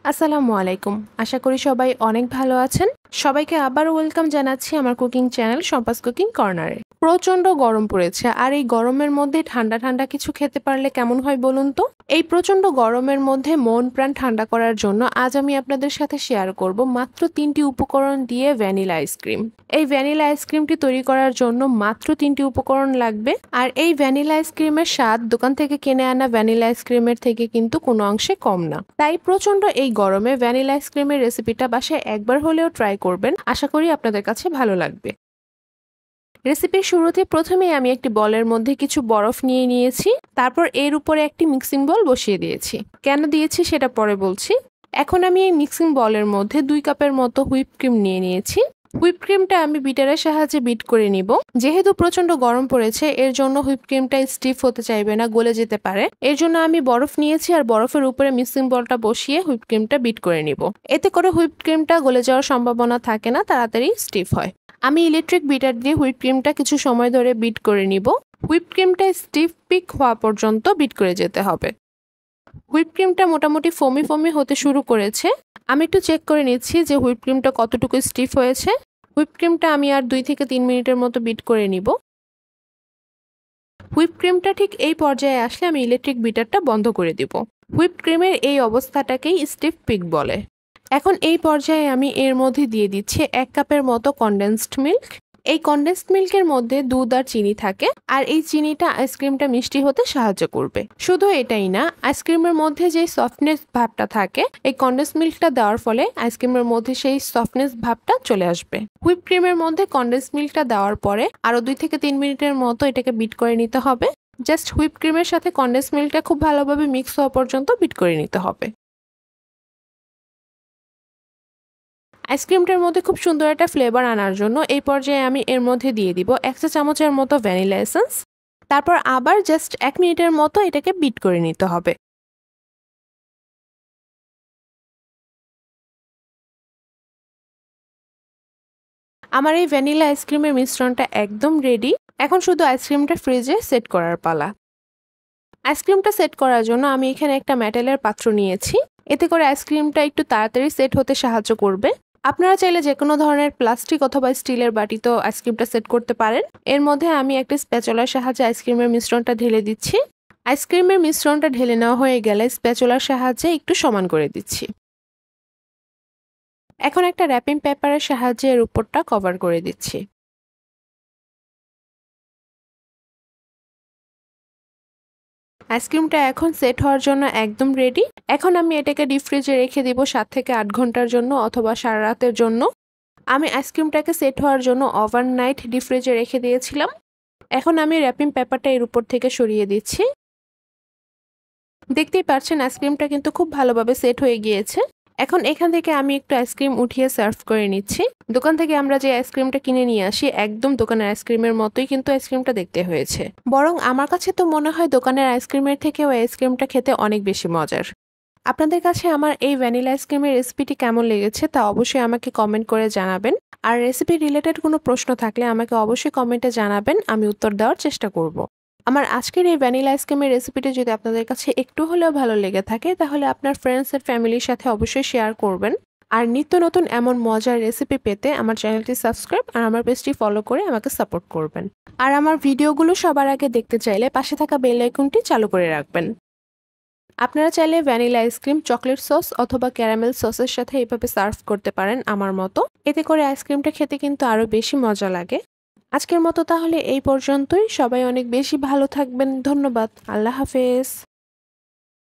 আসসালামু আলাইকুম। আশা করি সবাই অনেক ভালো আছেন। সবাইকে আবারও ওয়েলকাম জানাচ্ছি আমার কুকিং চ্যানেল শম্পাস কুকিং কর্নারে। প্রচণ্ড গরম পড়েছে আর এই গরমের মধ্যে ঠান্ডা ঠান্ডা কিছু খেতে পারলে কেমন হয় বলুন তো? এই প্রচণ্ড গরমের মধ্যে মন প্রাণ ঠান্ডা করার জন্য আজ আমি আপনাদের সাথে শেয়ার করব মাত্র ৩টি উপকরণ দিয়ে ভ্যানিলা আইসক্রিম। এই ভ্যানিলা আইসক্রিমটি তৈরি করার জন্য মাত্র ৩টি উপকরণ লাগবে। আর এই ভ্যানিলা আইসক্রিমের স্বাদ দোকান থেকে কিনে আনা ভ্যানিলা আইসক্রিমের থেকে কিন্তু কোনো অংশে কম না। তাই প্রচণ্ড এই গরমে ভ্যানিলা আইসক্রিমের রেসিপিটা বাসায় একবার হলেও ট্রাই করবেন। আশা করি আপনাদের কাছে ভালো লাগবে। রেসিপির শুরুতে প্রথমেই আমি একটি বলের মধ্যে কিছু বরফ নিয়ে নিয়েছি। তারপর এর উপরে একটি মিক্সিং বল বসিয়ে দিয়েছি। কেন দিয়েছি সেটা পরে বলছি। এখন আমি এই মিক্সিং বলের মধ্যে ২ কাপের মতো হুইপ ক্রিম নিয়ে নিয়েছি। হুইপ ক্রিমটা আমি বিটারের সাহায্যে বিট করে নিব। যেহেতু প্রচন্ড গরম পড়েছে এর জন্য হুইপ ক্রিমটা স্টিফ হতে চাইবে না, গলে যেতে পারে। এর জন্য আমি বরফ নিয়েছি আর বরফের উপরে মিক্সিং বলটা বসিয়ে হুইপ ক্রিমটা বিট করে নিব। এতে করে হুইপ ক্রিমটা গলে যাওয়ার সম্ভাবনা থাকে না, তাড়াতাড়ি স্টিফ হয়। আমি ইলেকট্রিক বিটার দিয়ে হুইপ ক্রিমটা কিছু সময় ধরে বিট করে নিব। হুইপ ক্রিমটা স্টিফ পিক হওয়া পর্যন্ত বিট করে যেতে হবে। হুইপ ক্রিমটা মোটামুটি ফোমি ফোমি হতে শুরু করেছে। আমি একটু চেক করে নিচ্ছি যে হুইপ ক্রিমটা কতটুকু স্টিফ হয়েছে। হুইপ ক্রিমটা আমি আর ২ থেকে ৩ মিনিটের মতো বিট করে নিব। হুইপ ক্রিমটা ঠিক এই পর্যায়ে আসলে আমি ইলেকট্রিক বিটারটা বন্ধ করে দিব। হুইপ ক্রিমের এই অবস্থাটাকেই স্টিফ পিক বলে। এখন এই পর্যায়ে আমি এর মধ্যে দিয়ে দিচ্ছি ১ কাপের মতো কনডেন্সড মিল্ক। এই কনডেন্সড মিল্কের মধ্যে দুধ আর চিনি থাকে, আর এই চিনিটা আইসক্রিমটা মিষ্টি হতে সাহায্য করবে। শুধু এটাই না, আইসক্রিমের মধ্যে যে সফটনেস ভাবটা থাকে এই কনডেন্সড মিল্কটা দেওয়ার ফলে আইসক্রিমের মধ্যে সেই সফটনেস ভাবটা চলে আসবে। হুইপ ক্রিমের মধ্যে কনডেন্সড মিল্কটা দেওয়ার পরে আরো ২ থেকে ৩ মিনিটের মতো এটাকে বিট করে নিতে হবে। জাস্ট হুইপ ক্রিমের সাথে কনডেন্সড মিল্কটা খুব ভালোভাবে মিক্স হওয়া পর্যন্ত বিট করে নিতে হবে। আইসক্রিমটার মধ্যে খুব সুন্দর একটা ফ্লেভার আনার জন্য এই পর্যায়ে আমি এর মধ্যে দিয়ে দিব ১ চা চামচের মতো ভ্যানিলা এসেন্স। তারপর আবার জাস্ট ১ মিনিটের মতো এটাকে বিট করে নিতে হবে। আমার এই ভ্যানিলা আইসক্রিমের মিশ্রণটা একদম রেডি। এখন শুধু আইসক্রিমটা ফ্রিজে সেট করার পালা। আইসক্রিমটা সেট করার জন্য আমি এখানে একটা মেটালের পাত্র নিয়েছি। এতে করে আইসক্রিমটা একটু তাড়াতাড়ি সেট হতে সাহায্য করবে। আপনারা চাইলে যেকোনো ধরনের প্লাস্টিক অথবা স্টিলের বাটিতেও আইসক্রিমটা সেট করতে পারেন। এর মধ্যে আমি একটা স্প্যাচুলার সাহায্যে আইসক্রিমের মিশ্রণটা ঢেলে দিচ্ছি। আইসক্রিমের মিশ্রণটা ঢেলে নেওয়া হয়ে গেলে স্প্যাচুলার সাহায্যে একটু সমান করে দিচ্ছি। এখন একটা র্যাপিং পেপারের সাহায্যে এর উপরটা কভার করে দিচ্ছি। আইসক্রিমটা এখন সেট হওয়ার জন্য একদম রেডি। এখন আমি এটাকে ডিপ ফ্রিজে রেখে দিব ৭ থেকে ৮ ঘন্টার জন্য অথবা সারা রাতের জন্য। আমি আইসক্রিমটাকে সেট হওয়ার জন্য ওভারনাইট ডিপ ফ্রিজে রেখে দিয়েছিলাম। এখন আমি র্যাপিং পেপারটা এর উপর থেকে সরিয়ে দিচ্ছি। দেখতেই পাচ্ছেন আইসক্রিমটা কিন্তু খুব ভালোভাবে সেট হয়ে গিয়েছে। এখন এখান থেকে আমি একটু আইসক্রিম উঠিয়ে সার্ভ করে নিচ্ছি। দোকান থেকে আমরা যে আইসক্রিমটা কিনে নিয়ে আসি একদম দোকানের আইসক্রিমের মতোই কিন্তু আইসক্রিমটা দেখতে হয়েছে। বরং আমার কাছে তো মনে হয় দোকানের আইসক্রিমের থেকেও আইসক্রিমটা খেতে অনেক বেশি মজার। আপনাদের কাছে আমার এই ভ্যানিলা আইসক্রিমের রেসিপিটি কেমন লেগেছে তা অবশ্যই আমাকে কমেন্ট করে জানাবেন। আর রেসিপি রিলেটেড কোনো প্রশ্ন থাকলে আমাকে অবশ্যই কমেন্টে জানাবেন, আমি উত্তর দেওয়ার চেষ্টা করব। আমার আজকের এই ভ্যানিলা আইসক্রিমের রেসিপিটি যদি আপনাদের কাছে একটু হলেও ভালো লেগে থাকে তাহলে আপনার ফ্রেন্ডস এর ফ্যামিলির সাথে অবশ্যই শেয়ার করবেন। আর নিত্য নতুন এমন মজার রেসিপি পেতে আমার চ্যানেলটি সাবস্ক্রাইব আর আমার পেজটি ফলো করে আমাকে সাপোর্ট করবেন। আর আমার ভিডিওগুলো সবার আগে দেখতে চাইলে পাশে থাকা বেল আইকনটি চালু করে রাখবেন। আপনারা চাইলে ভ্যানিলা আইসক্রিম চকলেট সস অথবা ক্যারামেল সসের সাথে এভাবে সার্ভ করতে পারেন আমার মতো। এতে করে আইসক্রিমটা খেতে কিন্তু আরো বেশি মজা লাগে। আজকের মতো তাহলে এই পর্যন্তই। সবাই অনেক বেশি ভালো থাকবেন। ধন্যবাদ। আল্লাহ হাফেজ।